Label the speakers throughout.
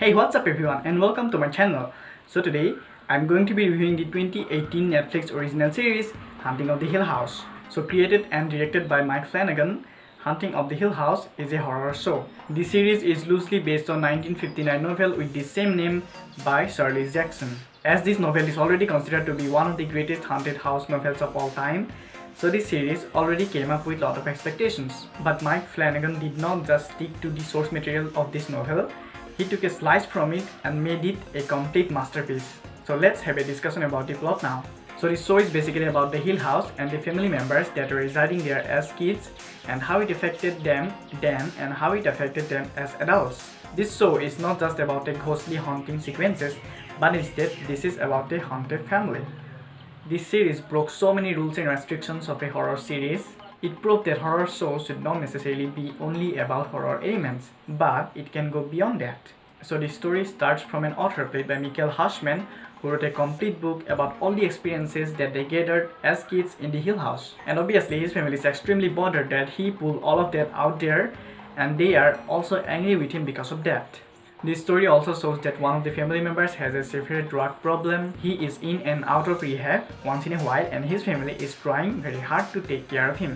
Speaker 1: Hey, what's up everyone and welcome to my channel. So today I'm going to be reviewing the 2018 Netflix original series Haunting of the Hill House. So created and directed by Mike Flanagan, Haunting of the Hill House is a horror show. This series is loosely based on 1959 novel with the same name by Shirley Jackson. As this novel is already considered to be one of the greatest haunted house novels of all time, so this series already came up with a lot of expectations. But Mike Flanagan did not just stick to the source material of this novel. He took a slice from it and made it a complete masterpiece. So let's have a discussion about the plot now. So this show is basically about the Hill House and the family members that were residing there as kids and how it affected them then and how it affected them as adults. This show is not just about the ghostly haunting sequences, but instead this is about a haunted family. This series broke so many rules and restrictions of a horror series. It proved that horror shows should not necessarily be only about horror elements, but it can go beyond that. So the story starts from an author played by Huisman, who wrote a complete book about all the experiences that they gathered as kids in the Hill House. And obviously his family is extremely bothered that he pulled all of that out there, and they are also angry with him because of that. This story also shows that one of the family members has a severe drug problem. He is in and out of rehab once in a while and his family is trying very hard to take care of him.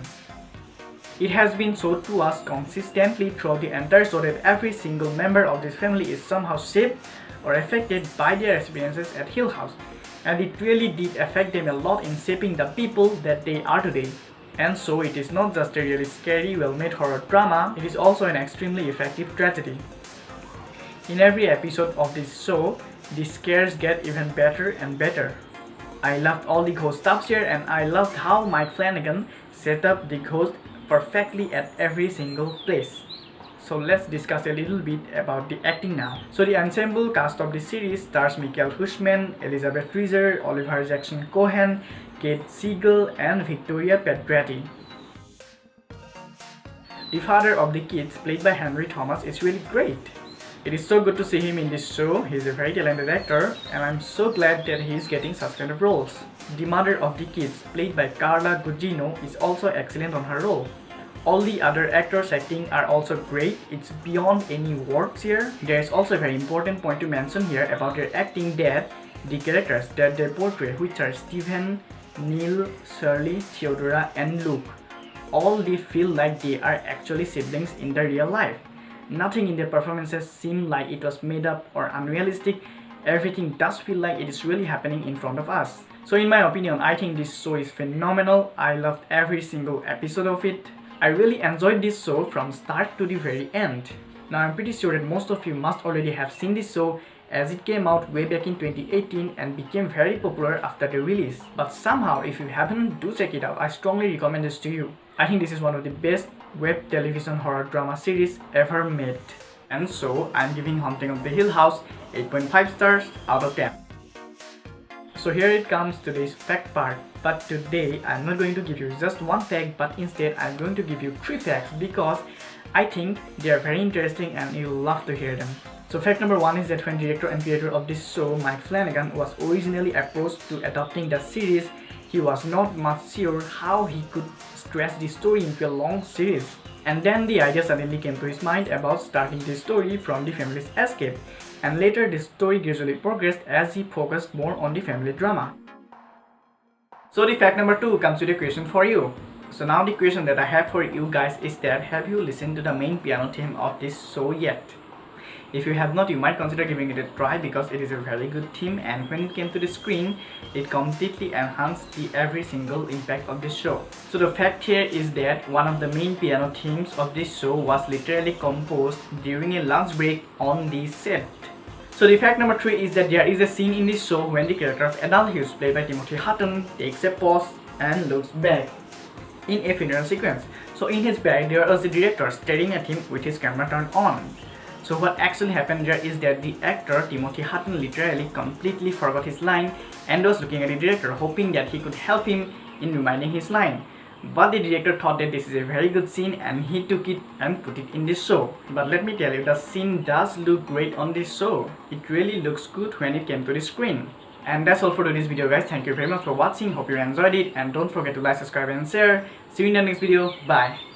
Speaker 1: It has been shown to us consistently throughout the entire show that every single member of this family is somehow shaped or affected by their experiences at Hill House, and it really did affect them a lot in shaping the people that they are today. And so it is not just a really scary, well-made horror drama, it is also an extremely effective tragedy. In every episode of this show, the scares get even better and better. I loved all the ghost stuff here, and I loved how Mike Flanagan set up the ghost perfectly at every single place. So let's discuss a little bit about the acting now. So the ensemble cast of the series stars Huisman, Elizabeth Reaser, Oliver Jackson Cohen, Kate Siegel, and Victoria Pedretti. The father of the kids, played by Henry Thomas, is really great. It is so good to see him in this show. He is a very talented actor and I'm so glad that he is getting such kind of roles. The mother of the kids, played by Carla Gugino, is also excellent on her role. All the other actors acting are also great. It's beyond any words here. There is also a very important point to mention here about their acting, that the characters that they portray, which are Stephen, Neil, Shirley, Theodora and Luke, all they feel like they are actually siblings in the real life. Nothing in their performances seemed like it was made up or unrealistic. Everything does feel like it is really happening in front of us. So in my opinion, I think this show is phenomenal. I loved every single episode of it. I really enjoyed this show from start to the very end. Now I'm pretty sure that most of you must already have seen this show, as it came out way back in 2018 and became very popular after the release. But somehow, if you haven't, do check it out. I strongly recommend this to you. I think this is one of the best web television horror drama series ever made. And so I'm giving Haunting of the Hill House 8.5 stars out of 10. So here it comes today's fact part. But today I'm not going to give you just one fact, but instead I'm going to give you 3 facts because I think they are very interesting and you'll love to hear them. So fact number 1 is that when director and creator of this show, Mike Flanagan, was originally approached to adapting the series, he was not much sure how he could stretch the story into a long series. And then the idea suddenly came to his mind about starting the story from the family's escape. And later the story gradually progressed as he focused more on the family drama. So the fact number 2 comes with a question for you. So now the question that I have for you guys is that, have you listened to the main piano theme of this show yet? If you have not, you might consider giving it a try because it is a very good theme, and when it came to the screen, it completely enhanced the every single impact of this show. So the fact here is that one of the main piano themes of this show was literally composed during a lunch break on the set. So the fact number 3 is that there is a scene in this show when the character of Adult Hughes, played by Timothy Hutton, takes a pause and looks back in a funeral sequence. So in his back there was the director staring at him with his camera turned on. So what actually happened there is that the actor Timothy Hutton literally completely forgot his line and was looking at the director hoping that he could help him in reminding his line. But the director thought that this is a very good scene and he took it and put it in this show. But let me tell you, the scene does look great on this show. It really looks good when it came to the screen. And that's all for today's video guys. Thank you very much for watching. Hope you enjoyed it and don't forget to like, subscribe and share. See you in the next video. Bye.